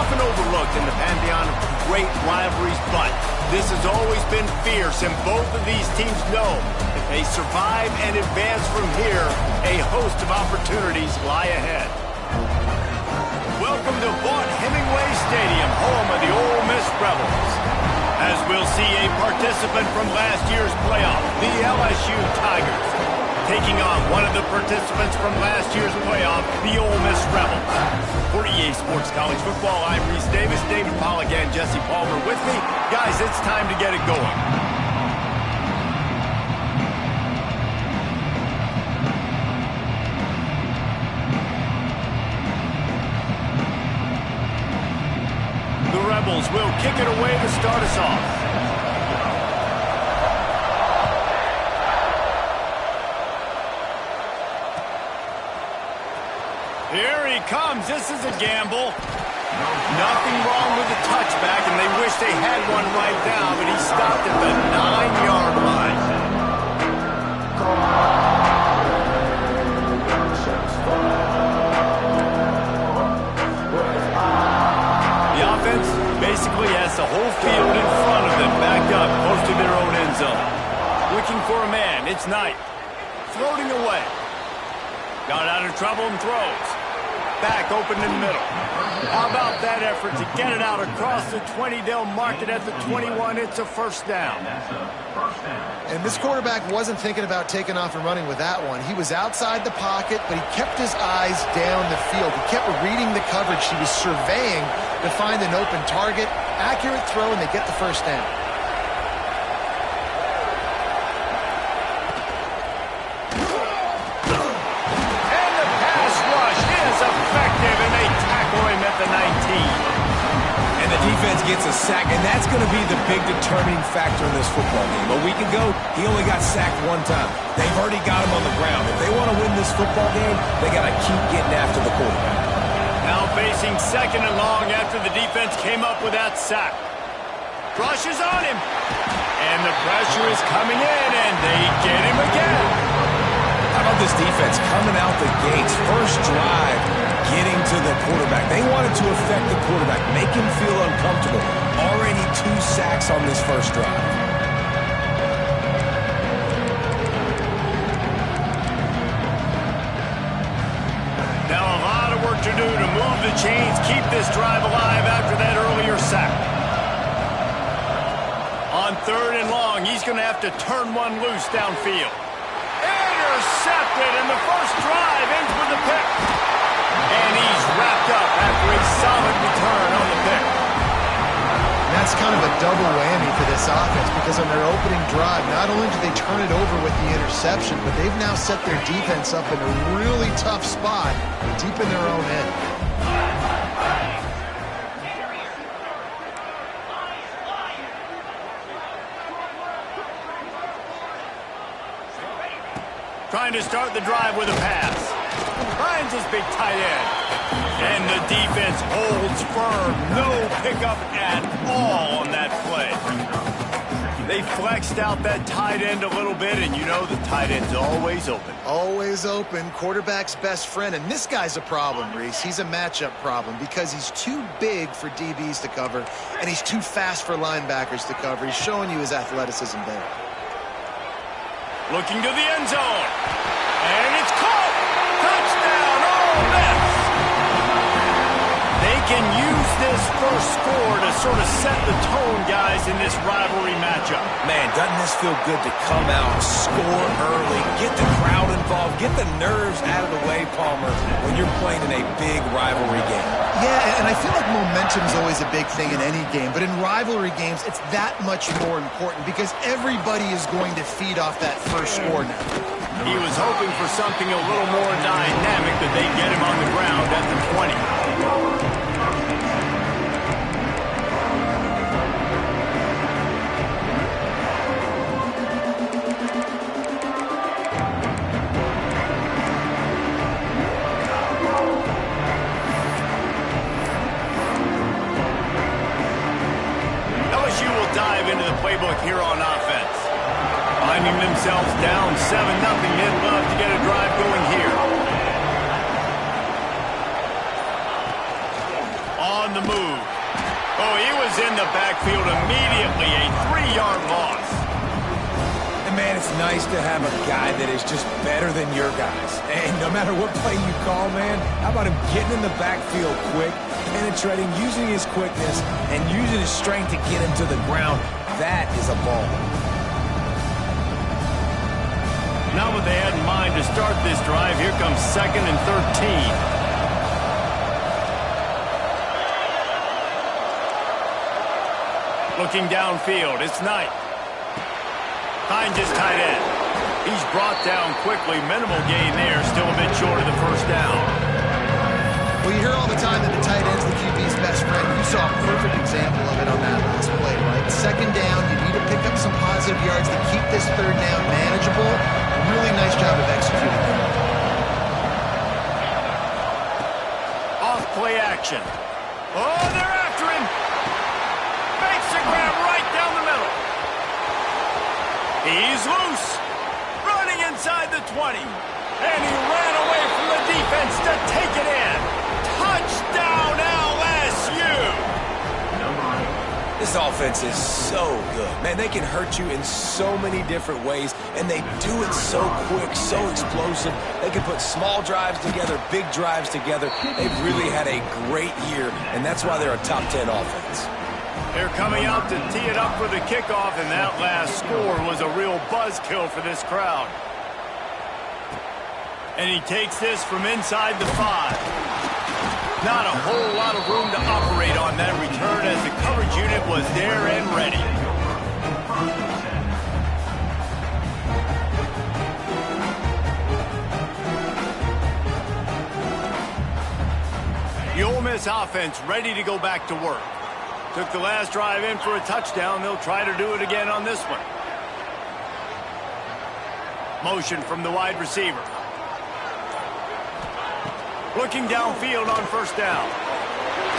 often overlooked in the pantheon of great rivalries, but this has always been fierce, and both of these teams know if they survive and advance from here, a host of opportunities lie ahead. Welcome to Vaught Hemingway Stadium, home of the Ole Miss Rebels. As we'll see a participant from last year's playoff, the LSU Tigers, taking on one of the participants from last year's playoff, the Ole Miss Rebels. For EA Sports College Football, I'm Reese Davis, David Pollack, and Jesse Palmer with me. Guys, it's time to get it going. The Rebels will kick it away to start us off. Here he comes. This is a gamble. Nothing wrong with the touchback, and they wish they had one right now, but he stopped at the 9-yard line. The offense basically has the whole field in front of them, backed up close to their own end zone. Looking for a man. It's Knight. Floating away. Got out of trouble and throws. Back open in the middle. How about that effort to get it out across the 20? They'll mark it at the 21. It's a first down. And this quarterback wasn't thinking about taking off and running with that one. He was outside the pocket, but he kept his eyes down the field. He kept reading the coverage. He was surveying to find an open target. Accurate throw, and they get the first down. The 19. And the defense gets a sack, and that's going to be the big determining factor in this football game. A week ago, he only got sacked one time. They've already got him on the ground. If they want to win this football game, they got to keep getting after the quarterback. Now facing second and long after the defense came up with that sack. Rush is on him. And the pressure is coming in, and they get him again. How about this defense coming out the gates, first drive, getting to the quarterback. They wanted to affect the quarterback, make him feel uncomfortable. Already 2 sacks on this first drive. Now a lot of work to do to move the chains, keep this drive alive after that earlier sack. On third and long, he's going to have to turn one loose downfield. Intercepted, and the first drive ends with a pick. And he's wrapped up after a solid return on the pick. And that's kind of a double whammy for this offense, because on their opening drive, not only did they turn it over with the interception, but they've now set their defense up in a really tough spot deep in their own end. Trying to start the drive with a pass. Finds his big tight end. And the defense holds firm. No pickup at all on that play. They flexed out that tight end a little bit, and you know the tight end's always open. Always open. Quarterback's best friend. And this guy's a problem, Reese. He's a matchup problem because he's too big for DBs to cover, and he's too fast for linebackers to cover. He's showing you his athleticism there. Looking to the end zone. And it's caught. Touchdown, Ole Miss. They can use this first score to sort of set the tone, guys, in this rivalry matchup. Man, doesn't this feel good to come out, score early, get the crowd involved, get the nerves out of the way, Palmer, when you're playing in a big rivalry game. Yeah, and I feel like momentum's always a big thing in any game, but in rivalry games, it's that much more important because everybody is going to feed off that first score now. He was hoping for something a little more dynamic, that they get him on the ground at the 20. Playbook here on offense. Finding themselves down 7-0, they'd love to get a drive going here. On on the move. Oh, he was in the backfield immediately, a 3-yard loss. And, man, it's nice to have a guy that is just better than your guys. And no matter what play you call, man, how about him getting in the backfield quick, penetrating, using his quickness, and using his strength to get him to the ground. That is a ball. Not what they had in mind to start this drive. Here comes 2nd and 13. Looking downfield, it's Knight. Finds his tight end. He's brought down quickly. Minimal gain there. Still a bit short of the first down. Well, you hear all the time that the tight end's the QB's best friend. You saw a perfect example of it on that last play, right? 2nd down, you need to pick up some positive yards to keep this 3rd down manageable. Really nice job of executing there. Off play action. Oh, they're after him. Makes the grab right down the middle. He's loose. Running inside the 20. And he ran away from the defense to take it in. Touchdown LSU. This offense is so good. Man, they can hurt you in so many different ways, and they do it so quick, so explosive. They can put small drives together, big drives together. They've really had a great year, and that's why they're a top 10 offense. They're coming out to tee it up for the kickoff, and that last score was a real buzzkill for this crowd. And he takes this from inside the 5. Not a whole lot of room to operate on that return as the coverage unit was there and ready. The Ole Miss offense ready to go back to work. Took the last drive in for a touchdown. They'll try to do it again on this one. Motion from the wide receiver. Looking downfield on 1st down.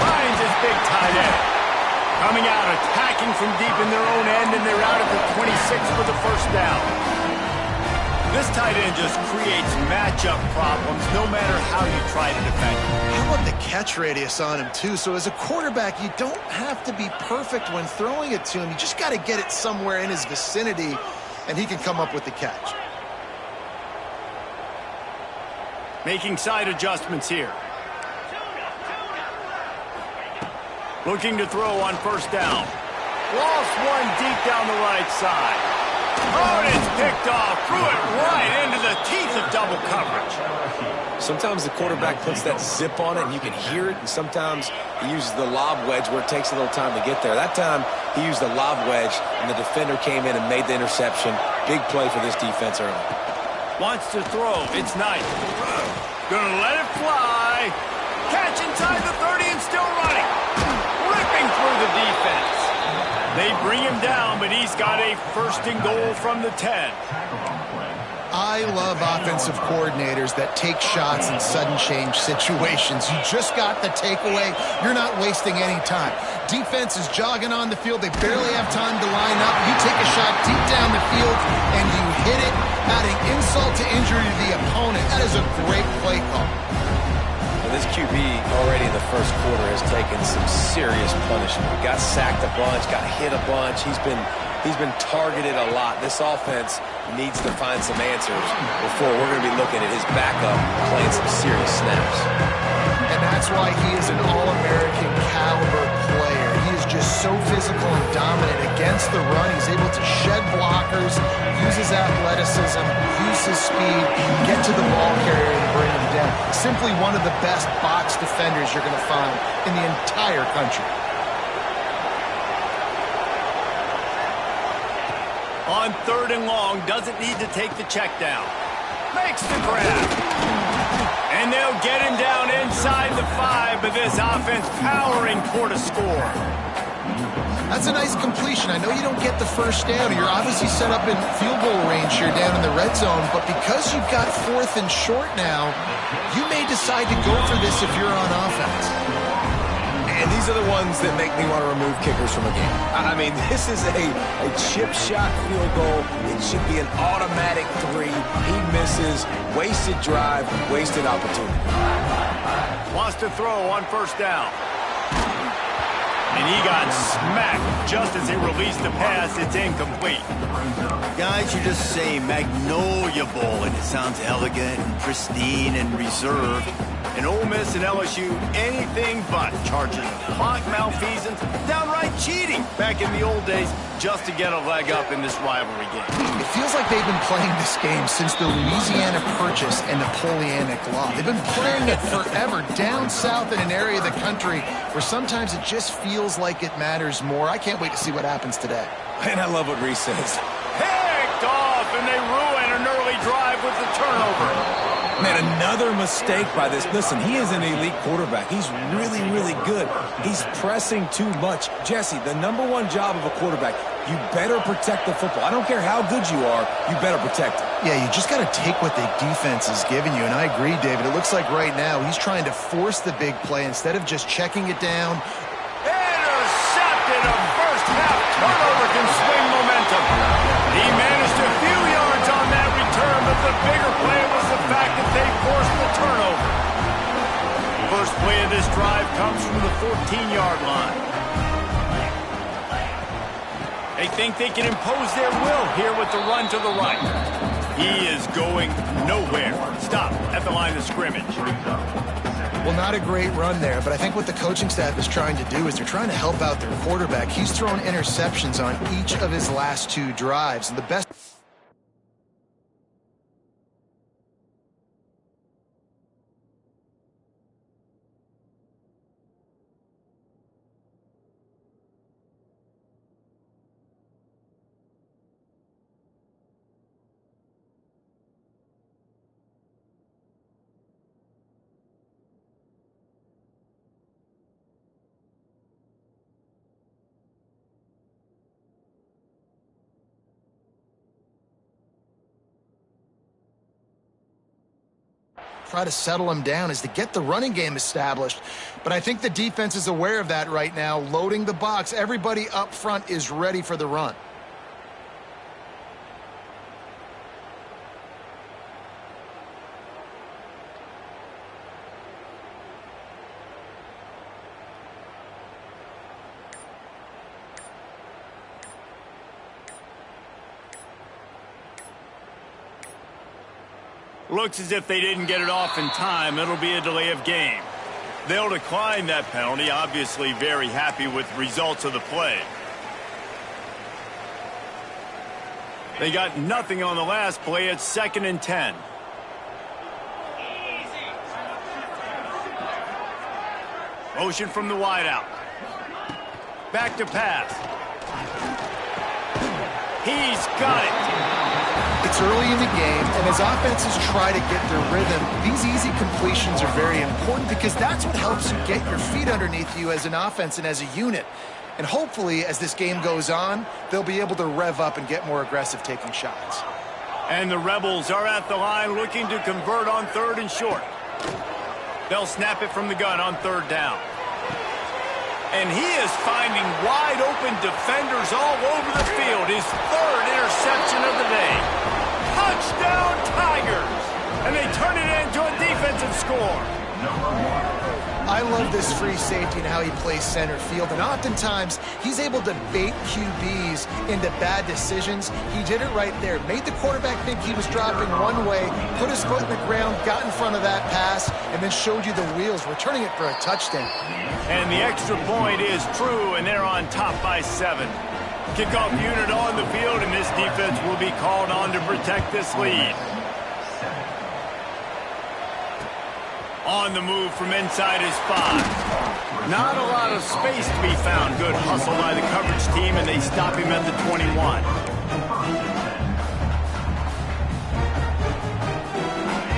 Finds his big tight end. Coming out, attacking from deep in their own end, and they're out at the 26 for the 1st down. This tight end just creates matchup problems no matter how you try to defend him. How about the catch radius on him, too? So as a quarterback, you don't have to be perfect when throwing it to him. You just got to get it somewhere in his vicinity, and he can come up with the catch. Making side adjustments here. Looking to throw on 1st down. Lost one deep down the right side. Oh, and it's picked off. Threw it right into the teeth of double coverage. Sometimes the quarterback puts that zip on it and you can hear it, and sometimes he uses the lob wedge where it takes a little time to get there. That time he used the lob wedge and the defender came in and made the interception. Big play for this defense early. Wants to throw. It's Knight. Gonna let it fly. Catch inside the 30 and still running. Ripping through the defense. They bring him down, but he's got a 1st and goal from the 10. I love offensive coordinators that take shots in sudden change situations. You just got the takeaway. You're not wasting any time. Defense is jogging on the field. They barely have time to line up. You take a shot deep down the field, and you hit it, adding insult to injury to the opponent. That is a great play call. Well, this QB already in the 1st quarter has taken some serious punishment. Got sacked a bunch, got hit a bunch. He's been targeted a lot. This offense needs to find some answers before we're going to be looking at his backup playing some serious snaps. And that's why he is an All-American caliber player. He is just so physical and dominant against the run. He's able to shed blockers, use his athleticism, use his speed, get to the ball carrier and bring him down. Simply one of the best box defenders you're going to find in the entire country. On 3rd and long, doesn't need to take the check down. Makes the grab. And they'll get him down inside the 5, but this offense powering toward a score. That's a nice completion. I know you don't get the 1st down. You're obviously set up in field goal range here down in the red zone, but because you've got 4th and short now, you may decide to go for this if you're on offense. And these are the ones that make me want to remove kickers from a game. I mean, this is a chip shot field goal. It should be an automatic 3. He misses. Wasted drive, wasted opportunity. Wants to throw on 1st down. and he got smacked just as he released the pass. It's incomplete. Guys, you just say Magnolia Bowl, and it sounds elegant and pristine and reserved. And Ole Miss and LSU, anything but, charging clock malfeasance, downright cheating back in the old days just to get a leg up in this rivalry game. It feels like they've been playing this game since the Louisiana Purchase and Napoleonic Law. They've been playing it forever down south in an area of the country where sometimes it just feels like it matters more. I can't wait to see what happens today. And I love what Reese says. Picked off, and they ruin an early drive with the turnover. Man, another mistake by this. Listen, he is an elite quarterback. He's really, really good. He's pressing too much. Jesse, the #1 job of a quarterback, you better protect the football. I don't care how good you are, you better protect it. Yeah, you just got to take what the defense is giving you, and I agree, David. It looks like right now he's trying to force the big play instead of just checking it down. Intercepted. A first-half turnover can swing momentum. He managed a few yards on that return, but the bigger play was the fact that they forced the turnover. First play of this drive comes from the 14-yard line. They think they can impose their will here with the run to the right. He is going nowhere. Stop at the line of scrimmage. Well, not a great run there, but I think what the coaching staff is trying to do is they're trying to help out their quarterback. He's thrown interceptions on each of his last 2 drives, and the best... try to settle him down is to get the running game established. But I think the defense is aware of that right now, loading the box. Everybody up front is ready for the run. Looks as if they didn't get it off in time. It'll be a delay of game. They'll decline that penalty, obviously very happy with results of the play. They got nothing on the last play. It's 2nd and 10. Motion from the wideout. Back to pass. He's got it. It's early in the game, and as offenses try to get their rhythm, these easy completions are very important because that's what helps you get your feet underneath you as an offense and as a unit. And hopefully, as this game goes on, they'll be able to rev up and get more aggressive taking shots. And the Rebels are at the line looking to convert on 3rd and short. They'll snap it from the gun on 3rd down. And he is finding wide-open defenders all over the field. His 3rd interception of the day. Touchdown, Tigers! And they turn it into a defensive score. I love this free safety and how he plays center field. And oftentimes, he's able to bait QBs into bad decisions. He did it right there. Made the quarterback think he was dropping one way, put his foot in the ground, got in front of that pass, and then showed you the wheels, returning it for a touchdown. And the extra point is true, and they're on top by 7. Kickoff unit on the field, and this defense will be called on to protect this lead. On the move from inside his 5. Not a lot of space to be found. Good hustle by the coverage team, and they stop him at the 21.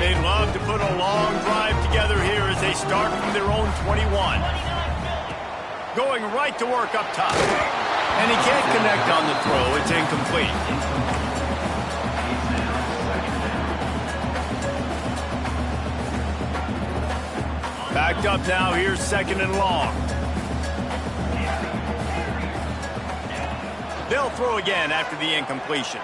They'd love to put a long drive together here as they start from their own 21. Going right to work up top. And he can't connect on the throw. It's incomplete. Backed up now. Here's 2nd and long. They'll throw again after the incompletion.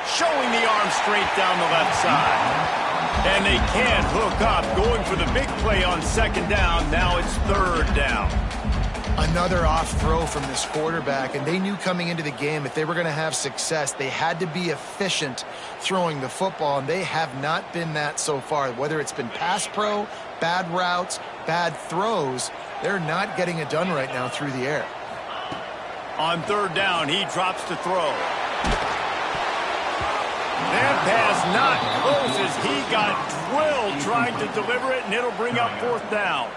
Showing the arm strength down the left side. And they can't hook up. Going for the big play on 2nd down. Now it's 3rd down. Another off throw from this quarterback, and they knew coming into the game if they were going to have success, they had to be efficient throwing the football, and they have not been that so far. Whether it's been pass pro, bad routes, bad throws, they're not getting it done right now through the air. On third down, he drops to throw. That pass not close as he got drilled trying to deliver it, and it'll bring up fourth down.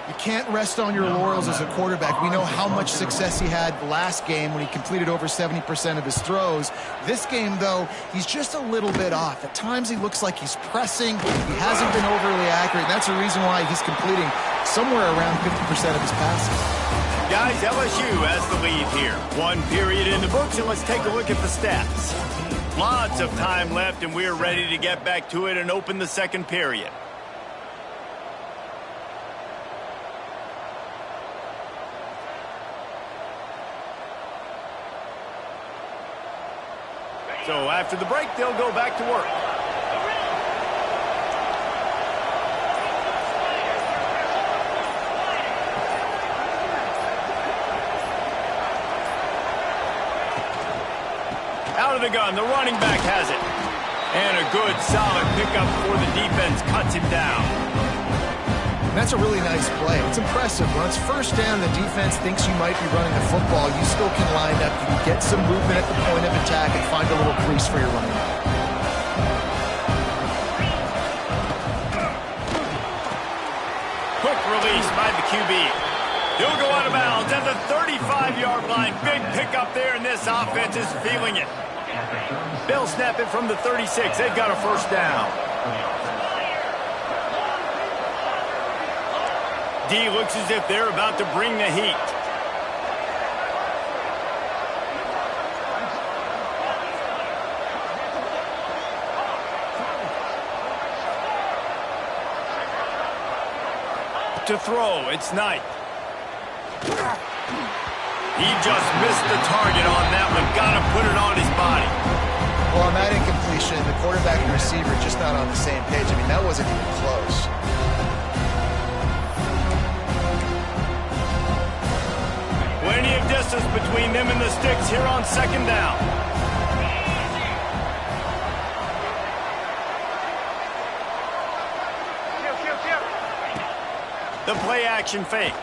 You can't rest on your laurels as a quarterback. We know how much success he had last game when he completed over 70% of his throws. This game, though, he's just a little bit off. At times he looks like he's pressing. He hasn't been overly accurate, and that's the reason why he's completing somewhere around 50% of his passes. Guys, LSU has the lead here. One period in the books, and let's take a look at the stats. Lots of time left, and we're ready to get back to it and open the second period. So after the break, they'll go back to work. Out of the gun, the running back has it. And a good, solid pickup before the defense cuts him down. And that's a really nice play. It's impressive. When it's first down, the defense thinks you might be running the football. You still can line up. You can get some movement at the point of attack and find a little crease for your running back. Quick release by the QB. He'll go out of bounds at the 35-yard line. Big pickup there, and this offense is feeling it. They'll snap it from the 36. They've got a first down. D looks as if they're about to bring the heat. To throw, it's Knight. He just missed the target on that one. Got to put it on his body. Well, on that incompletion, the quarterback and receiver just not on the same page. I mean, that wasn't even close. Plenty of distance between them and the sticks here on second down. The play action fake.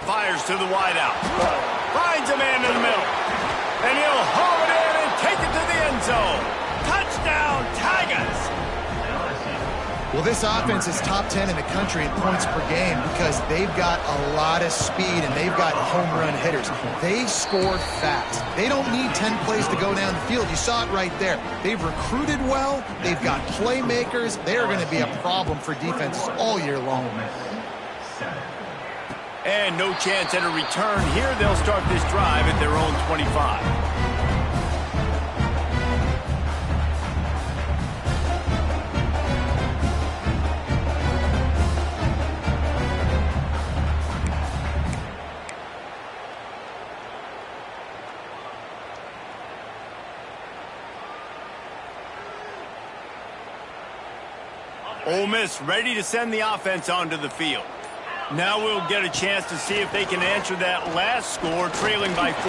Fires to the wideout. Finds a man in the middle. And he'll haul it in and take it to the end zone. Touchdown, Tigers! Well, this offense is top 10 in the country in points per game because they've got a lot of speed and they've got home run hitters. They score fast. They don't need 10 plays to go down the field. You saw it right there. They've recruited well. They've got playmakers. They are going to be a problem for defenses all year long. And no chance at a return here. They'll start this drive at their own 25. Ole Miss ready to send the offense onto the field. Now we'll get a chance to see if they can answer that last score, trailing by 14,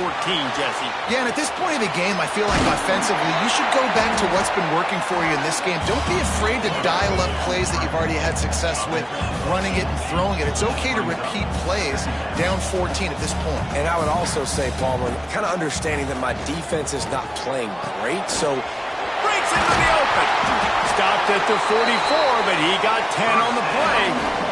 Jesse. Yeah, and at this point of the game, I feel like offensively, you should go back to what's been working for you in this game. Don't be afraid to dial up plays that you've already had success with, running it and throwing it. It's okay to repeat plays down 14 at this point. And I would also say, Palmer, kind of understanding that my defense is not playing great, so breaks into the open. Stopped at the 44, but he got 10 on the play.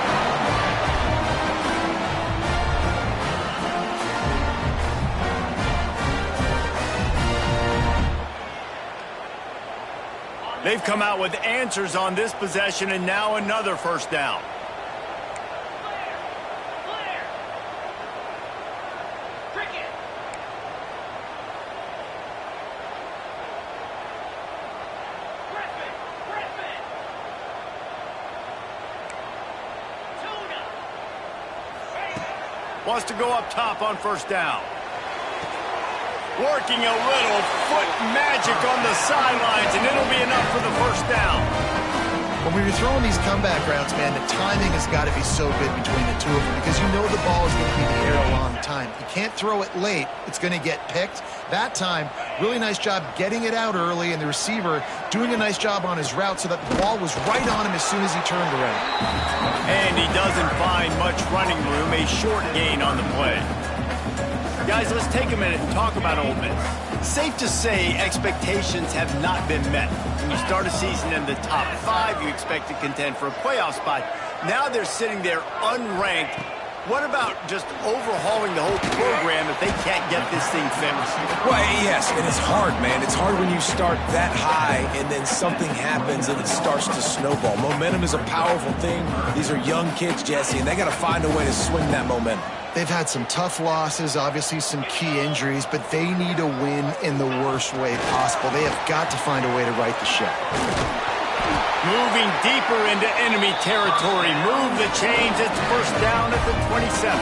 They've come out with answers on this possession, and now another first down. Wants to go up top on first down. Working a little foot magic on the sidelines, and it'll be enough for the first down. When you're throwing these comeback routes, man, the timing has got to be so good between the two of them because you know the ball is going to be in the air a long time. You can't throw it late. It's going to get picked. That time, really nice job getting it out early, and the receiver doing a nice job on his route so that the ball was right on him as soon as he turned around. And he doesn't find much running room, a short gain on the play. Guys, let's take a minute and talk about Ole Miss. Safe to say expectations have not been met. When you start a season in the top 5, you expect to contend for a playoff spot. Now they're sitting there unranked. What about just overhauling the whole program if they can't get this thing fixed? Well, yes, and it's hard, man. It's hard when you start that high and then something happens and it starts to snowball. Momentum is a powerful thing. These are young kids, Jesse, and they got to find a way to swing that momentum. They've had some tough losses, obviously some key injuries, but they need a win in the worst way possible. They have got to find a way to right the ship. Moving deeper into enemy territory. Move the chains. It's first down at the 27.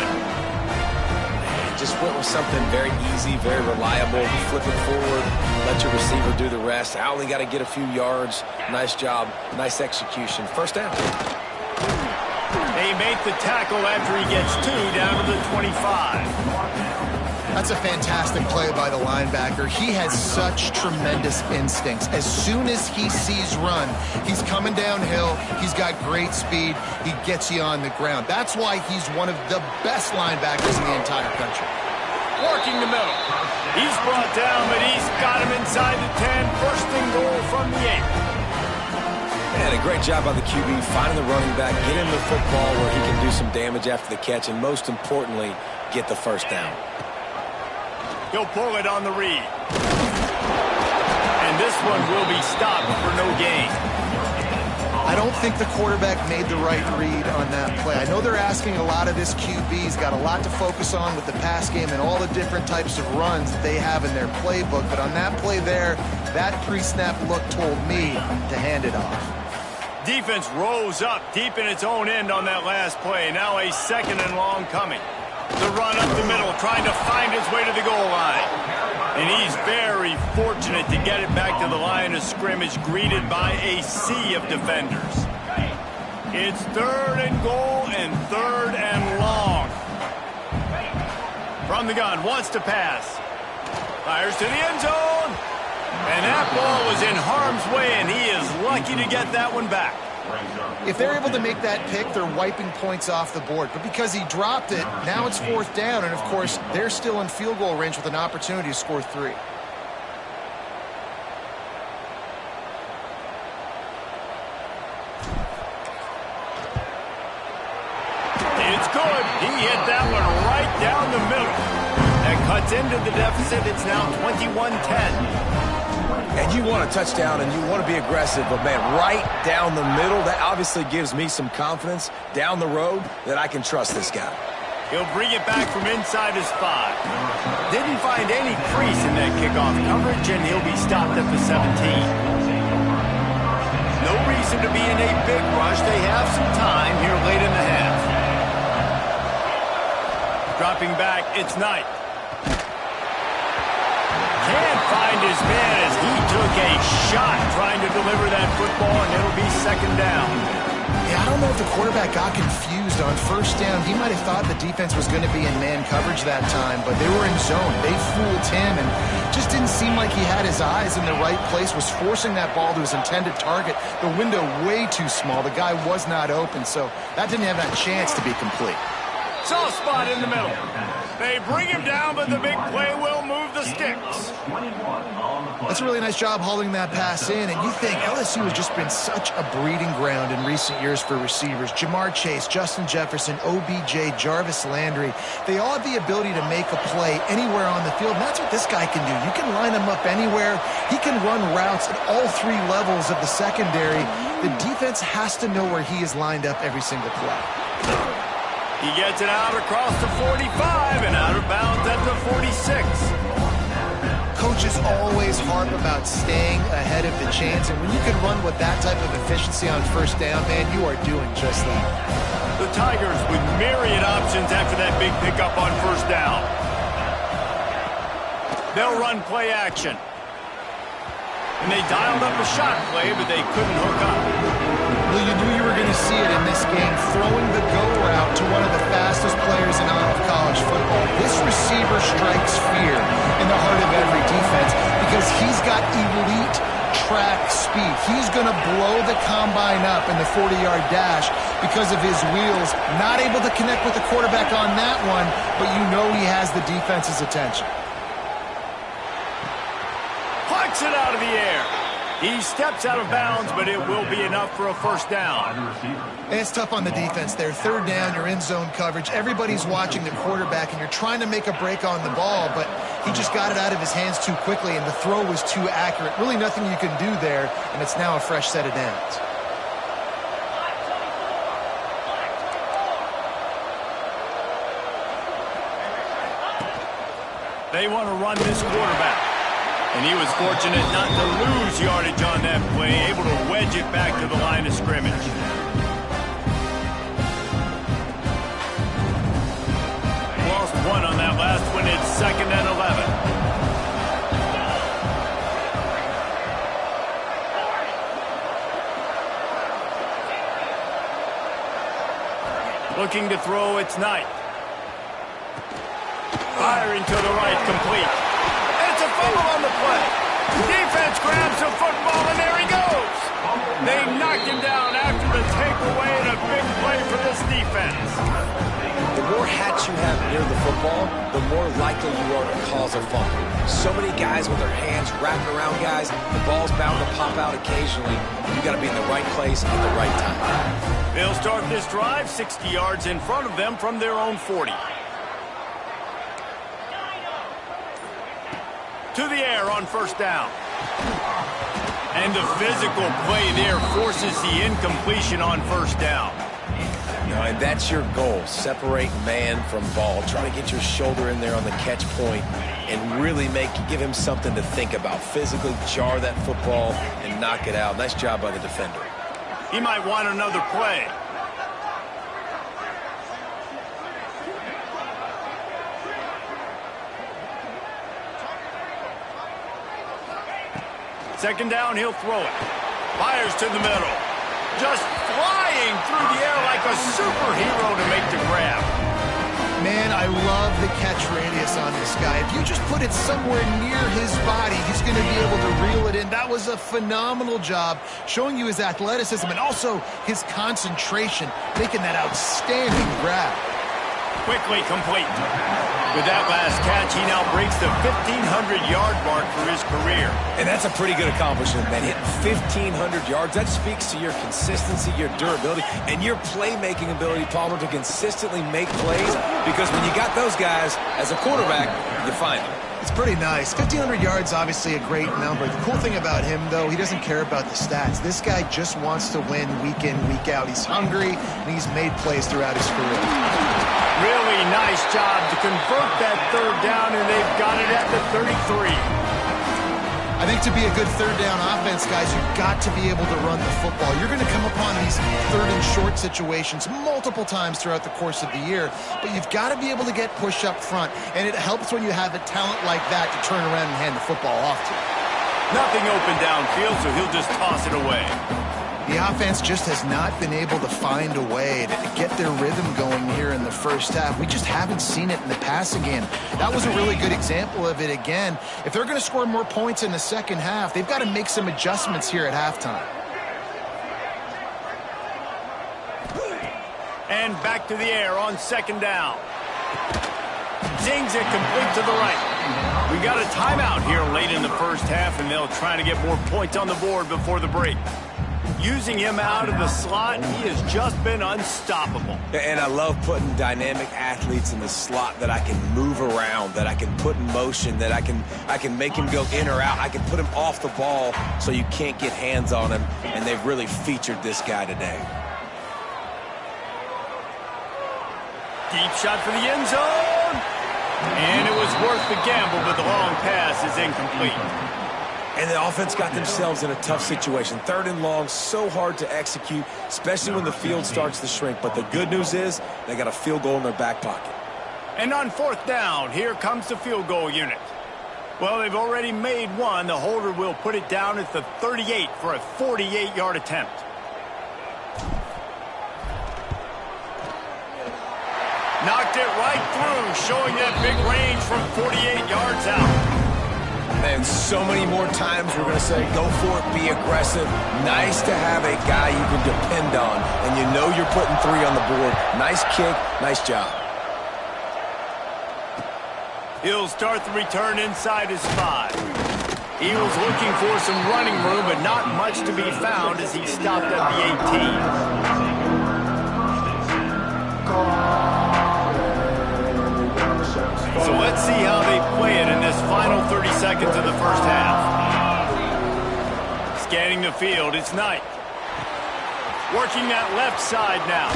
Just went with something very easy, very reliable. Flip it forward, let your receiver do the rest. I only got to get a few yards. Nice job, nice execution. First down. They make the tackle after he gets 2 down to the 25. That's a fantastic play by the linebacker. He has such tremendous instincts. As soon as he sees run, he's coming downhill. He's got great speed. He gets you on the ground. That's why he's one of the best linebackers in the entire country. Working the middle. He's brought down, but he's got him inside the 10. First and goal from the 8. And a great job by the QB, finding the running back, get him the football where he can do some damage after the catch, and most importantly, get the first down. He'll pull it on the read. And this one will be stopped for no gain. I don't think the quarterback made the right read on that play. I know they're asking a lot of this QB. He's got a lot to focus on with the pass game and all the different types of runs that they have in their playbook. But on that play there, that pre-snap look told me to hand it off. Defense rose up deep in its own end on that last play. Now a second and long coming. The run up the middle, trying to find his way to the goal line. And he's very fortunate to get it back to the line of scrimmage, greeted by a sea of defenders. It's 3rd and goal and 3rd and long. From the gun, wants to pass. Fires to the end zone. And that ball was in harm's way, and he is lucky to get that one back. If they're able to make that pick, they're wiping points off the board. But because he dropped it, now it's 4th down, and of course, they're still in field goal range with an opportunity to score 3. It's good. He hit that one right down the middle. That cuts into the deficit. It's now 21-10. And you want a touchdown and you want to be aggressive, but man, right down the middle, that obviously gives me some confidence down the road that I can trust this guy. He'll bring it back from inside his 5. Didn't find any crease in that kickoff coverage, and he'll be stopped at the 17. No reason to be in a big rush. They have some time here late in the half. Dropping back, it's Knight. Can't find his man as he took a shot trying to deliver that football, and it'll be 2nd down. Yeah, I don't know if the quarterback got confused on 1st down. He might have thought the defense was going to be in man coverage that time, but they were in zone. They fooled him, and just didn't seem like he had his eyes in the right place, was forcing that ball to his intended target. The window way too small. The guy was not open, so that didn't have that chance to be complete. Soft spot in the middle. They bring him down, but the big play will move the sticks. That's a really nice job holding that pass in, and you think LSU has just been such a breeding ground in recent years for receivers. Jamar Chase, Justin Jefferson, OBJ, Jarvis Landry, they all have the ability to make a play anywhere on the field, and that's what this guy can do. You can line him up anywhere. He can run routes at all 3 levels of the secondary. The defense has to know where he is lined up every single play. He gets it out across the 45 and out of bounds at the 46. Coaches always harp about staying ahead of the chains, and when you can run with that type of efficiency on 1st down, man, you are doing just that. The Tigers with myriad options after that big pickup on 1st down. They'll run play action. And they dialed up a shot play, but they couldn't hook up. Well, you knew you were going to see it in this game, throwing the go route to one of the fastest players in all of college football. This got elite track speed. He's going to blow the combine up in the 40-yard dash because of his wheels. Not able to connect with the quarterback on that one, but you know he has the defense's attention. Plucks it out of the air. He steps out of bounds, but it will be enough for a first down. And it's tough on the defense there. Third down, you're in zone coverage. Everybody's watching the quarterback, and you're trying to make a break on the ball, but he just got it out of his hands too quickly, and the throw was too accurate. Really nothing you can do there, and it's now a fresh set of downs. They want to run this quarterback. And he was fortunate not to lose yardage on that play, able to wedge it back to the line of scrimmage. Lost one on that last one. It's 2nd and 11. Looking to throw, it's Knight. Firing to the right, complete. It's a fumble on the play. Defense grabs the football, and there he goes. They knocked him down after the takeaway, and a big play for this defense. The more hats you have near the football, the more likely you are to cause a fumble. So many guys with their hands wrapped around guys, the ball's bound to pop out occasionally. You got to be in the right place at the right time. They'll start this drive 60 yards in front of them from their own 40. To the air on first down. And the physical play there forces the incompletion on first down. You know, and that's your goal. Separate man from ball. Try to get your shoulder in there on the catch point and really give him something to think about. Physically jar that football and knock it out. Nice job by the defender. He might want another play. Second down, he'll throw it. Fires to the middle. Just flying through the air like a superhero to make the grab. Man, I love the catch radius on this guy. If you just put it somewhere near his body, he's going to be able to reel it in. That was a phenomenal job, showing you his athleticism and also his concentration, making that outstanding grab. Quickly complete. With that last catch, he now breaks the 1,500-yard mark for his career. And that's a pretty good accomplishment, man. Hitting 1,500 yards, that speaks to your consistency, your durability, and your playmaking ability, Palmer, to consistently make plays. Because when you got those guys as a quarterback, you find them. It's pretty nice. 1,500 yards, obviously a great number. The cool thing about him, though, he doesn't care about the stats. This guy just wants to win week in, week out. He's hungry, and he's made plays throughout his career. Really nice job to convert that third down, and they've got it at the 33. I think to be a good third down offense, guys, you've got to be able to run the football. You're going to come upon these third and short situations multiple times throughout the course of the year, but you've got to be able to get push up front, and it helps when you have a talent like that to turn around and hand the football off to. Nothing open downfield, so he'll just toss it away. The offense just has not been able to find a way to get their rhythm going here in the first half. We just haven't seen it in the passing game. That was a really good example of it again. If they're going to score more points in the second half, they've got to make some adjustments here at halftime. And back to the air on second down. Zings it complete to the right. We got a timeout here late in the first half, and they'll try to get more points on the board before the break. Using him out of the slot, he has just been unstoppable. And I love putting dynamic athletes in the slot that I can move around, that I can put in motion, that I can make him go in or out. I can put him off the ball so you can't get hands on him, and they've really featured this guy today. Deep shot for the end zone. And it was worth the gamble, but the long pass is incomplete. And the offense got themselves in a tough situation. Third and long, so hard to execute, especially when the field starts to shrink. But the good news is they got a field goal in their back pocket. And on fourth down, here comes the field goal unit. Well, they've already made one. The holder will put it down at the 38 for a 48-yard attempt. Knocked it right through, showing that big range from 48 yards out. And so many more times we're going to say, go for it, be aggressive. Nice to have a guy you can depend on, and you know you're putting 3 on the board. Nice kick, nice job. He'll start the return inside his 5. Eagles looking for some running room, but not much to be found as he stopped at the 18. So let's see how they play it in this final 30 seconds of the first half. Scanning the field, it's Knight. Working that left side now.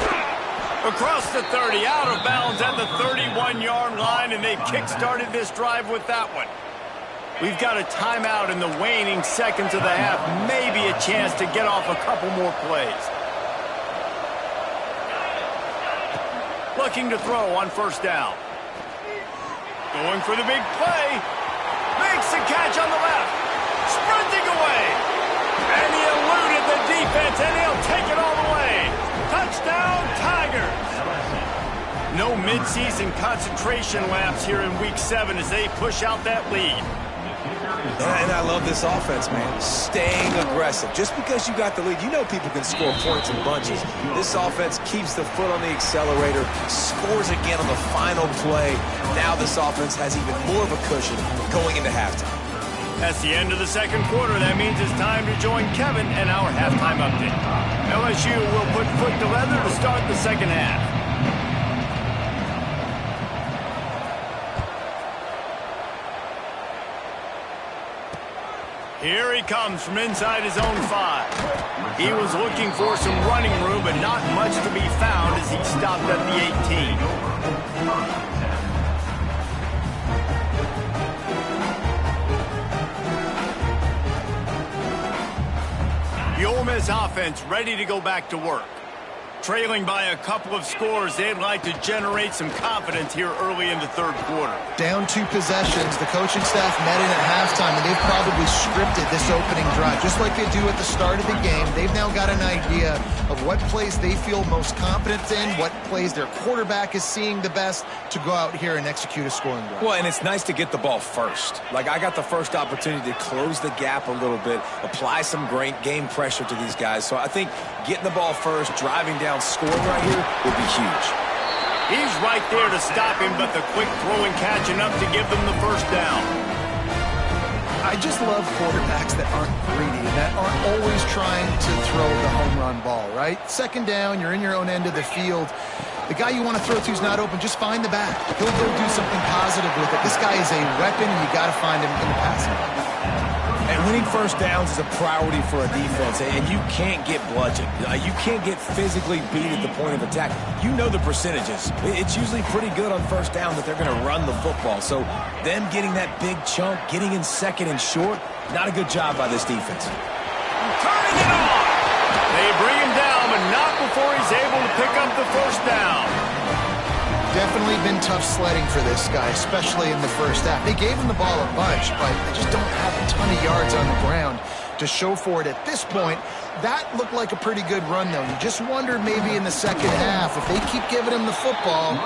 Across the 30, out of bounds at the 31-yard line, and they kick-started this drive with that one. We've got a timeout in the waning seconds of the half, maybe a chance to get off a couple more plays. Looking to throw on first down. Going for the big play. Makes the catch on the left. Sprinting away. And he eluded the defense, and he'll take it all the way. Touchdown, Tigers. No midseason concentration lapse here in Week 7 as they push out that lead. And I love this offense, man. Staying aggressive. Just because you got the lead, you know people can score points in bunches. This offense keeps the foot on the accelerator, scores again on the final play. Now this offense has even more of a cushion going into halftime. That's the end of the second quarter. That means it's time to join Kevin and our halftime update. LSU will put foot to leather to start the second half. Here he comes from inside his own 5. He was looking for some running room, but not much to be found as he stopped at the 18. The Ole Miss offense ready to go back to work. Trailing by a couple of scores, they'd like to generate some confidence here early in the third quarter. Down 2 possessions. The coaching staff met in at halftime, and they've probably scripted this opening drive. Just like they do at the start of the game, they've now got an idea of what plays they feel most confident in, what plays their quarterback is seeing the best to go out here and execute a scoring drive. Well, and it's nice to get the ball first. Like, I got the first opportunity to close the gap a little bit, apply some great game pressure to these guys. So I think getting the ball first, driving down, scoring right here would be huge. He's right there to stop him, but the quick throw and catch enough to give them the first down. I just love quarterbacks that aren't greedy and that aren't always trying to throw the home run ball, right? Second down, you're in your own end of the field. The guy you want to throw to is not open. Just find the back. He'll go do something positive with it. This guy is a weapon, and you got to find him in the passing game. And winning first downs is a priority for a defense, and you can't get bludgeoned. You can't get physically beat at the point of attack. You know the percentages. It's usually pretty good on first down that they're going to run the football. So them getting that big chunk, getting in second and short, not a good job by this defense. Turning it on! They bring him down, but not before he's able to pick up the first down. Definitely been tough sledding for this guy, especially in the first half. They gave him the ball a bunch, but they just don't have a ton of yards on the ground to show for it at this point. That looked like a pretty good run, though. You just wondered maybe in the second half, if they keep giving him the football,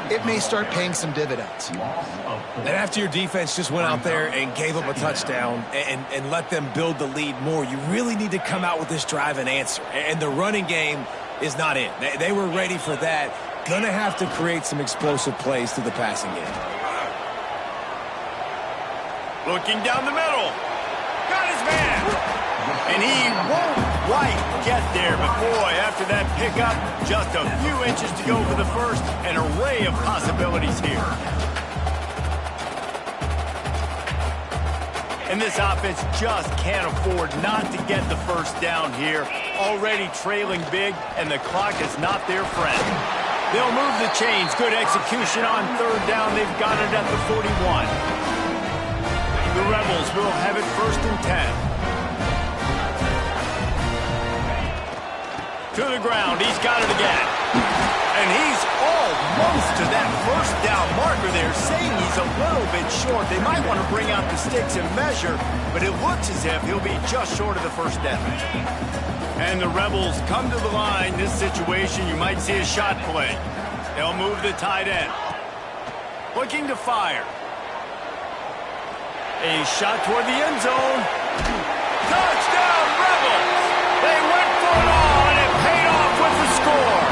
it may start paying some dividends. And after your defense just went out there and gave up a touchdown and let them build the lead more, you really need to come out with this drive and answer. And the running game is not in. They were ready for that. Gonna have to create some explosive plays through the passing game. Looking down the middle. Got his man. And he won't quite get there. But boy, after that pickup, just a few inches to go for the first. An array of possibilities here. And this offense just can't afford not to get the first down here. Already trailing big, and the clock is not their friend. They'll move the chains. Good execution on third down. They've got it at the 41. The Rebels will have it 1st and 10. To the ground. He's got it again. And he's almost to that first down marker there, saying he's a little bit short. They might want to bring out the sticks and measure, but it looks as if he'll be just short of the first down. And the Rebels come to the line. This situation, you might see a shot play. They'll move the tight end. Looking to fire. A shot toward the end zone. Touchdown, Rebels! They went for it all, and it paid off with the score.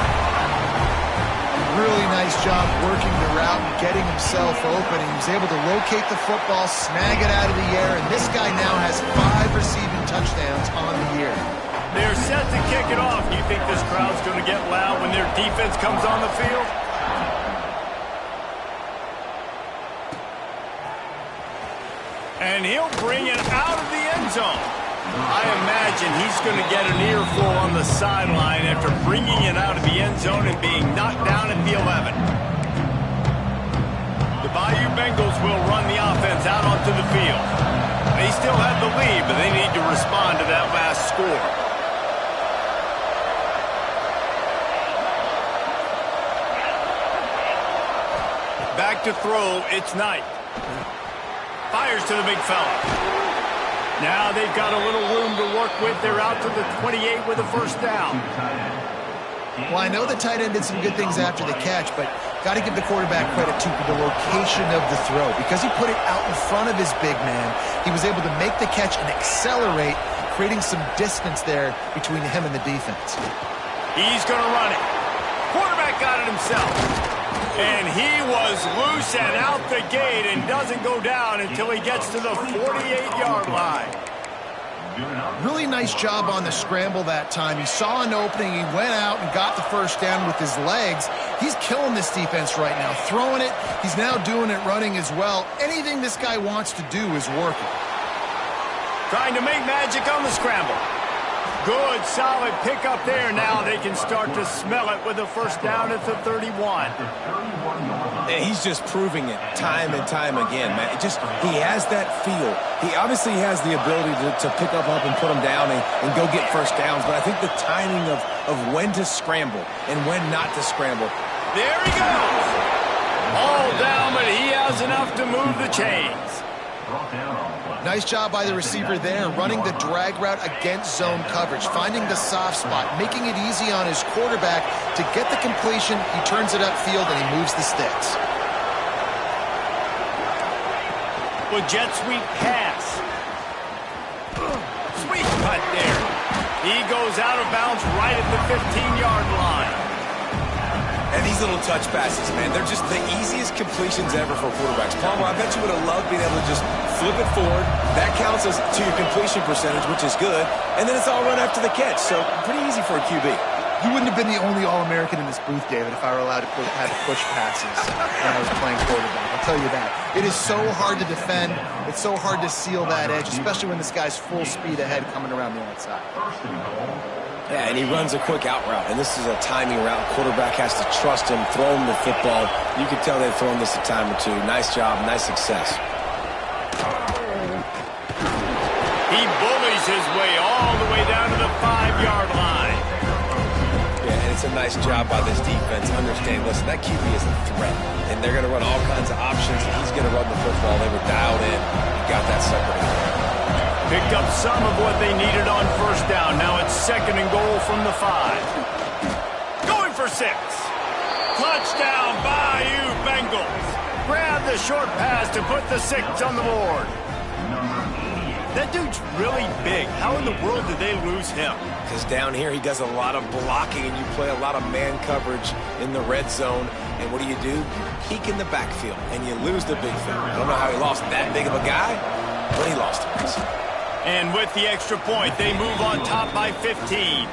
Really nice job working the route and getting himself open. He was able to locate the football, snag it out of the air, and this guy now has 5 receiving touchdowns on the year. They're set to kick it off. You think this crowd's going to get loud when their defense comes on the field? And he'll bring it out of the end zone. I imagine he's going to get an earful on the sideline after bringing it out of the end zone and being knocked down at the 11. The Bayou Bengals will run the offense out onto the field. They still have the lead, but they need to respond to that last score. Back to throw, it's Knight. Fires to the big fella. Now they've got a little room to work with. They're out to the 28 with a first down. Well, I know the tight end did some good things after the catch, but got to give the quarterback credit to the location of the throw. Because he put it out in front of his big man, he was able to make the catch and accelerate, creating some distance there between him and the defense. He's going to run it. Quarterback got it himself. And he was loose and out the gate and doesn't go down until he gets to the 48-yard line. Really nice job on the scramble that time. He saw an opening, he went out and got the first down with his legs. He's killing this defense right now. Throwing it, he's now doing it running as well. Anything this guy wants to do is working. Trying to make magic on the scramble. Good, solid pickup there. Now they can start to smell it with a first down at the 31. And he's just proving it time and time again, man. He has that feel. He obviously has the ability to pick up and put them down and go get first downs, but I think the timing of when to scramble and when not to scramble. There he goes. All down, but he has enough to move the chains. Nice job by the receiver there, running the drag route against zone coverage, finding the soft spot, making it easy on his quarterback to get the completion. He turns it upfield and he moves the sticks. Well, jet sweep pass. Sweet cut there. He goes out of bounds right at the 15-yard line. And these little touch passes, man, they're just the easiest completions ever for quarterbacks. Palmer, I bet you would have loved being able to just flip it forward. That counts as to your completion percentage, which is good. And then it's all run after the catch, so pretty easy for a QB. You wouldn't have been the only All-American in this booth, David, if I were allowed to have push passes when I was playing quarterback. I'll tell you that. It is so hard to defend. It's so hard to seal that edge, especially when this guy's full speed ahead coming around the outside. Yeah, and he runs a quick out route, and this is a timing route. Quarterback has to trust him, throw him the football. You can tell they've thrown this a time or two. Nice job, nice success. He bullies his way all the way down to the 5-yard line. Yeah, and it's a nice job by this defense. Understand, listen, that QB is a threat, and they're going to run all kinds of options, and he's going to run the football. They were dialed in. He got that sucker in there. Picked up some of what they needed on first down. Now it's 2nd and goal from the 5. Going for 6. Touchdown, Bayou Bengals. Grab the short pass to put the 6 on the board. That dude's really big. How in the world did they lose him? Because down here he does a lot of blocking, and you play a lot of man coverage in the red zone. And what do? You peek in the backfield, and you lose the big thing. I don't know how he lost that big of a guy, but he lost him. And with the extra point, they move on top by 15.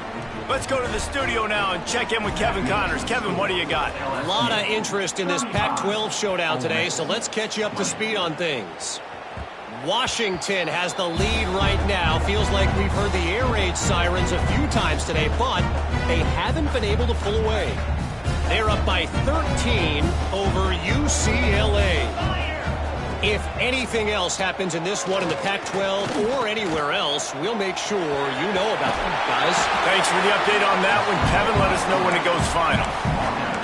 Let's go to the studio now and check in with Kevin Connors. Kevin, what do you got? A lot of interest in this Pac-12 showdown today, so let's catch you up to speed on things. Washington has the lead right now. Feels like we've heard the air raid sirens a few times today, but they haven't been able to pull away. They're up by 13 over UCLA. If anything else happens in this one in the Pac-12 or anywhere else, we'll make sure you know about them, guys. Thanks for the update on that one, Kevin. Let us know when it goes final.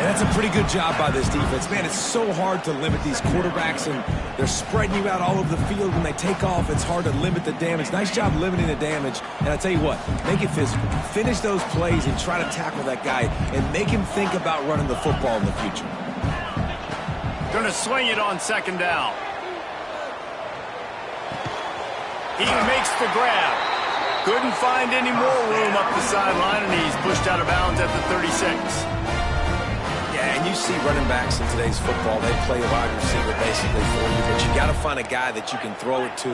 And that's a pretty good job by this defense. Man, it's so hard to limit these quarterbacks, and they're spreading you out all over the field. When they take off, it's hard to limit the damage. Nice job limiting the damage. And I tell you what, make it physical. Finish those plays and try to tackle that guy and make him think about running the football in the future. Going to swing it on 2nd down. He makes the grab. Couldn't find any more room up the sideline, and he's pushed out of bounds at the 36. Yeah, and you see running backs in today's football, they play a wide receiver basically for you, but you got to find a guy that you can throw it to,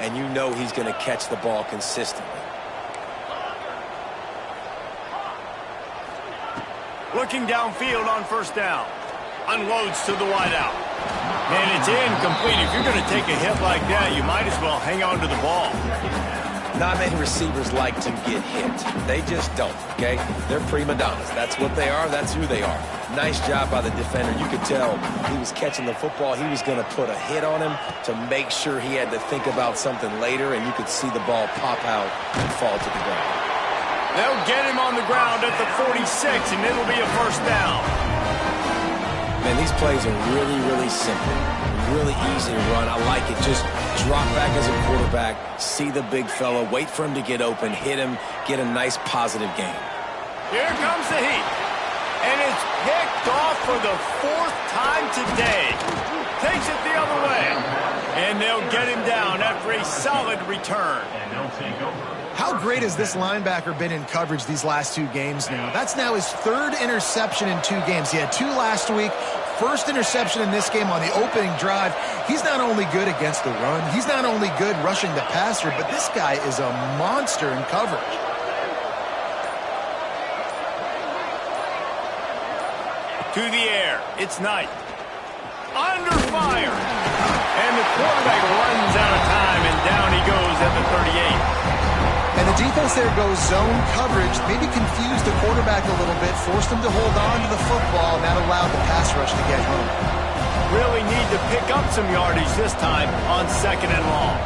and you know he's going to catch the ball consistently. Looking downfield on first down. Unloads to the wideout. And it's incomplete. If you're going to take a hit like that, you might as well hang on to the ball. Not many receivers like to get hit. They just don't, okay? They're prima donnas. That's what they are. That's who they are. Nice job by the defender. You could tell he was catching the football. He was going to put a hit on him to make sure he had to think about something later, and you could see the ball pop out and fall to the ground. They'll get him on the ground at the 46, and it'll be a first down. Man, these plays are really, really simple. Really easy to run. I like it. Just drop back as a quarterback, see the big fella, wait for him to get open, hit him, get a nice positive gain. Here comes the heat. And it's picked off for the 4th time today. Takes it the other way. And they'll get him down after a solid return. How great has this linebacker been in coverage these last 2 games now? That's now his 3rd interception in 2 games. He had 2 last week. First interception in this game on the opening drive. He's not only good against the run, he's not only good rushing the passer, but this guy is a monster in coverage. To the air. It's Knight. Under fire. And the quarterback runs out of time, and down he goes at the 38. And the defense there goes zone coverage, maybe confused the quarterback a little bit, forced him to hold on to the football, and that allowed the pass rush to get home. Really need to pick up some yardage this time on 2nd and long.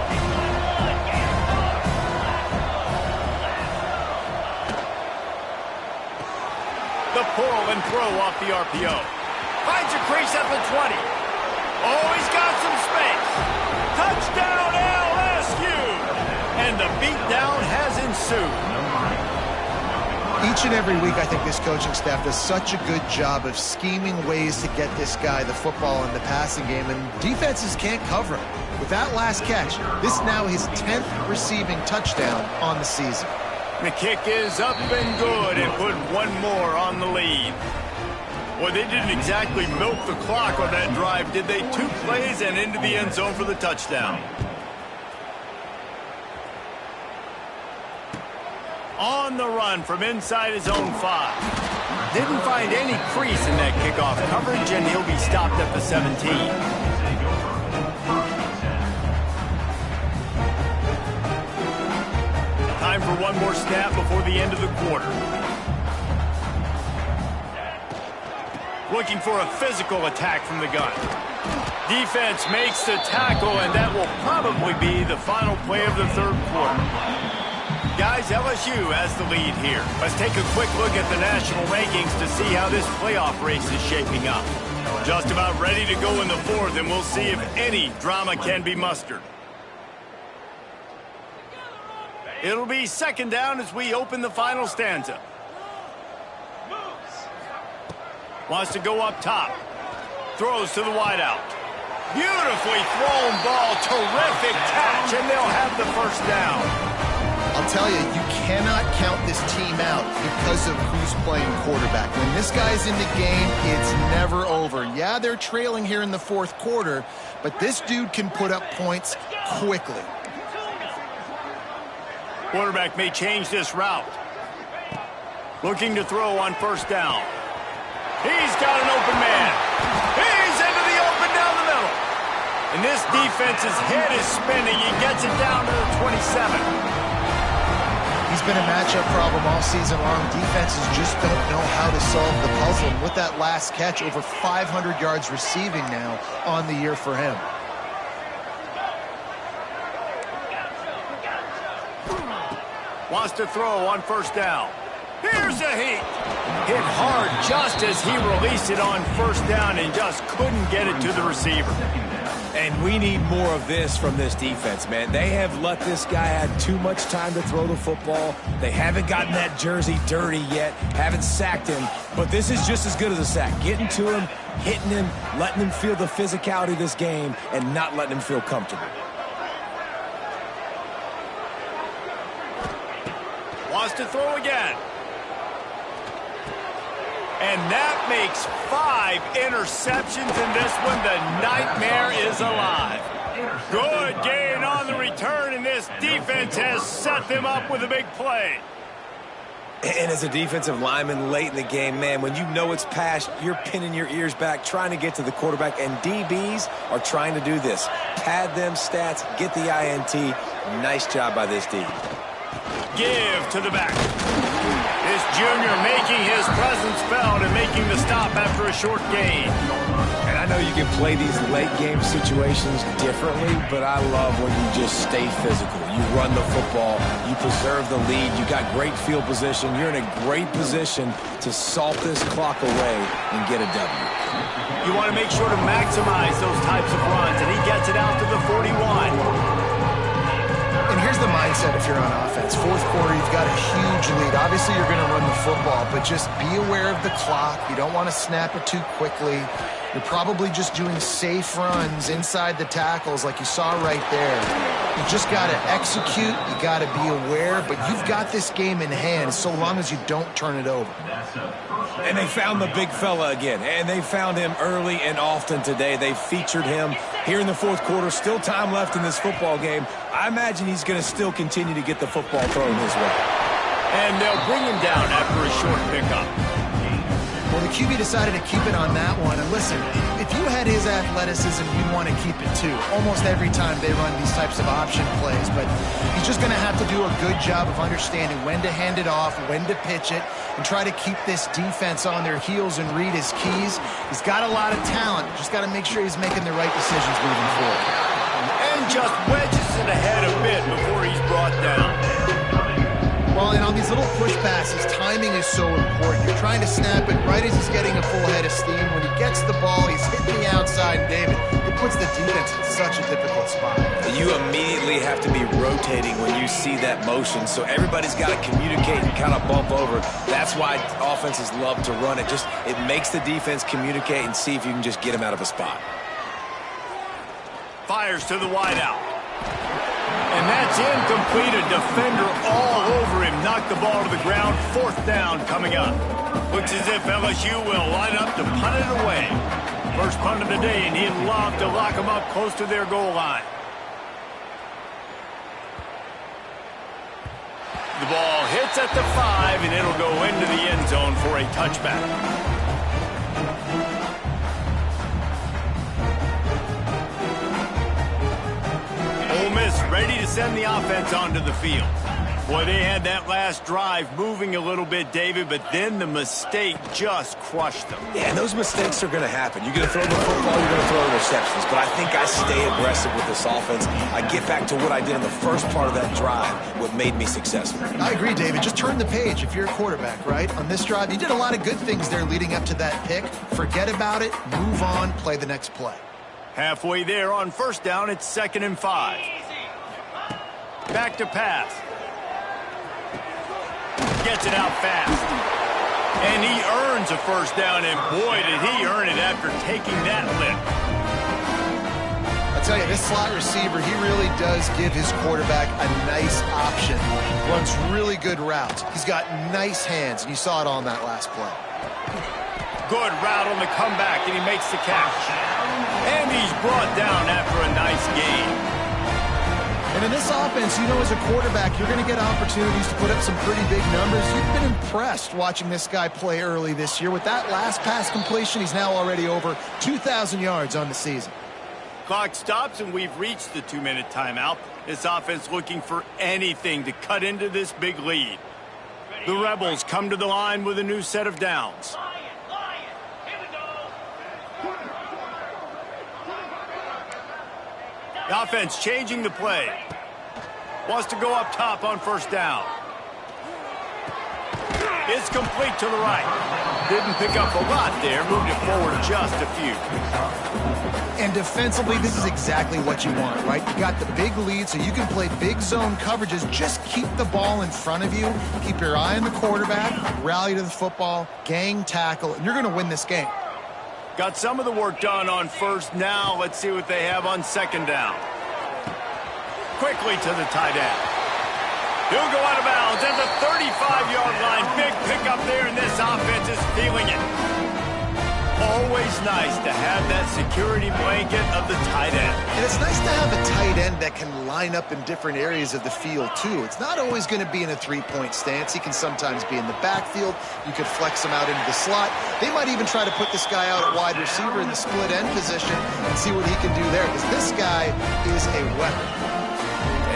The pull and throw off the RPO. Finds a crease at the 20. Oh, he's got some space. Touchdown LSU! And the beatdown has ensued. Each and every week, I think this coaching staff does such a good job of scheming ways to get this guy the football in the passing game, and defenses can't cover him. With that last catch, this is now his 10th receiving touchdown on the season. The kick is up and good and put one more on the lead. Boy, they didn't exactly milk the clock on that drive, did they? 2 plays and into the end zone for the touchdown. On the run from inside his own 5. Didn't find any crease in that kickoff coverage, and he'll be stopped at the 17. Time for one more snap before the end of the quarter. Looking for a physical attack from the gun. Defense makes the tackle, and that will probably be the final play of the 3rd quarter. Guys, LSU has the lead here. Let's take a quick look at the national rankings to see how this playoff race is shaping up. Just about ready to go in the 4th, and we'll see if any drama can be mustered. It'll be 2nd down as we open the final stanza. Wants to go up top. Throws to the wideout. Beautifully thrown ball. Terrific catch, and they'll have the first down. I'll tell you, you cannot count this team out because of who's playing quarterback. When this guy's in the game, it's never over. Yeah, they're trailing here in the 4th quarter, but this dude can put up points quickly. Quarterback may change this route. Looking to throw on first down. He's got an open man. He's into the open down the middle. And this defense's head is spinning. He gets it down to the 27. He's been a matchup problem all season long. Defenses just don't know how to solve the puzzle. And with that last catch, over 500 yards receiving now on the year for him. Wants to throw on first down. Here's a heat. Hit hard just as he released it on first down and just couldn't get it to the receiver. And we need more of this from this defense, man. They have let this guy have too much time to throw the football. They haven't gotten that jersey dirty yet, haven't sacked him. But this is just as good as a sack. Getting to him, hitting him, letting him feel the physicality of this game, and not letting him feel comfortable. to throw again. And that makes 5 interceptions in this one. The nightmare is alive. Good gain on the return, and this defense has set them up with a big play. And as a defensive lineman late in the game, man, when you know it's passed, you're pinning your ears back, trying to get to the quarterback, and DBs are trying to do this. Pad them stats, get the INT. Nice job by this D. Give to the back. This junior making his presence felt and making the stop after a short gain. And I know you can play these late game situations differently, but I love when you just stay physical. You run the football, you preserve the lead, you got great field position, you're in a great position to salt this clock away and get a W. You want to make sure to maximize those types of runs, and he gets it out to the 41. And here's the mindset if you're on offense. Fourth quarter, you've got a huge lead. Obviously, you're going to run the football, but just be aware of the clock. You don't want to snap it too quickly. You're probably just doing safe runs inside the tackles like you saw right there. You just got to execute. You got to be aware, but you've got this game in hand so long as you don't turn it over. And they found the big fella again, and they found him early and often today. They featured him here in the fourth quarter. Still time left in this football game. I imagine he's going to still continue to get the football thrown his way. And they'll bring him down after a short pickup. Well, the QB decided to keep it on that one. And listen, if you had his athleticism, you'd want to keep it too. Almost every time they run these types of option plays. But he's just going to have to do a good job of understanding when to hand it off, when to pitch it, and try to keep this defense on their heels and read his keys. He's got a lot of talent. Just got to make sure he's making the right decisions moving forward. And just wedges it ahead a bit before he's brought down. Well, and on these little push passes, timing is so important. You're trying to snap it right as he's getting a full head of steam. When he gets the ball, he's hitting the outside, and David, it puts the defense in such a difficult spot. You immediately have to be rotating when you see that motion, so everybody's got to communicate and kind of bump over. That's why offenses love to run it. It makes the defense communicate and see if you can just get him out of a spot. Fires to the wideout. And that's incomplete. A defender all over him. Knocked the ball to the ground. Fourth down coming up. Looks as if LSU will line up to punt it away. First punt of the day, and he'd love to lock them up close to their goal line. The ball hits at the 5, and it'll go into the end zone for a touchback. Ole Miss ready to send the offense onto the field. Boy, they had that last drive moving a little bit, David, but then the mistake just crushed them. Yeah, and those mistakes are going to happen. You're going to throw the football, you're going to throw interceptions. But I think I stay aggressive with this offense. I get back to what I did in the first part of that drive, what made me successful. I agree, David. Just turn the page if you're a quarterback, right? On this drive, you did a lot of good things there leading up to that pick. Forget about it, move on, play the next play. Halfway there on first down, it's 2nd and 5. Back to pass. Gets it out fast. And he earns a first down, and boy, did he earn it after taking that lift. I tell you, this slot receiver, he really does give his quarterback a nice option. Runs really good routes. He's got nice hands, and you saw it on that last play. Good route on the comeback, and he makes the catch. And he's brought down after a nice gain. And in this offense, you know, as a quarterback, you're going to get opportunities to put up some pretty big numbers. You've been impressed watching this guy play early this year. With that last pass completion, he's now already over 2,000 yards on the season. Clock stops, and we've reached the 2-minute timeout. This offense looking for anything to cut into this big lead. The Rebels come to the line with a new set of downs. The offense changing the play. Wants to go up top on first down. It's complete to the right. Didn't pick up a lot there. Moved it forward just a few. And defensively, this is exactly what you want, right? You got the big lead, so you can play big zone coverages. Just keep the ball in front of you. Keep your eye on the quarterback. Rally to the football. Gang tackle. And you're going to win this game. Got some of the work done on first. Now let's see what they have on second down. Quickly to the tight end. He'll go out of bounds at the 35-yard line. Big pickup there, and this offense is feeling it. Always nice to have that security blanket of the tight end. And it's nice to have a tight end that can line up in different areas of the field, too. It's not always going to be in a three-point stance. He can sometimes be in the backfield. You could flex him out into the slot. They might even try to put this guy out at wide receiver in the split end position and see what he can do there, because this guy is a weapon.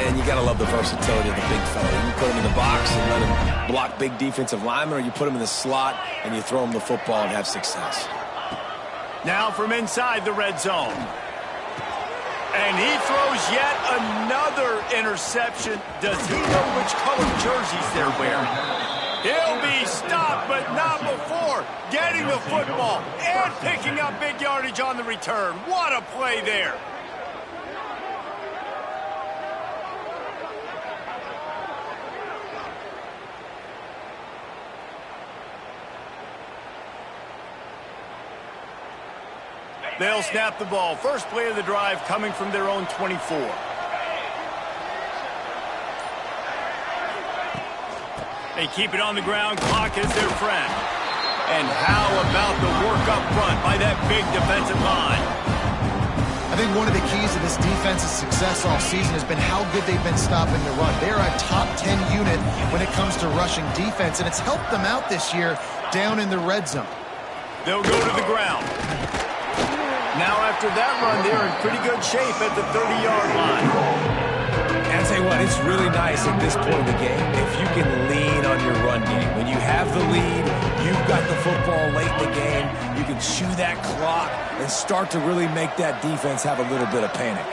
And you got to love the versatility of the big fella. You put him in the box and let him block big defensive linemen, or you put him in the slot and you throw him the football and have success. Now from inside the red zone. And he throws yet another interception. Does he know which color jerseys they're wearing? He'll be stopped, but not before getting the football and picking up big yardage on the return. What a play there. They'll snap the ball. First play of the drive coming from their own 24. They keep it on the ground. Clock is their friend. And how about the work up front by that big defensive line? I think one of the keys to this defense's success all season has been how good they've been stopping the run. They're a top 10 unit when it comes to rushing defense, and it's helped them out this year down in the red zone. They'll go to the ground. Now after that run, they're in pretty good shape at the 30-yard line. And I'll tell you what, it's really nice at this point in the game if you can lean on your run game. When you have the lead, you've got the football late in the game, you can chew that clock and start to really make that defense have a little bit of panic.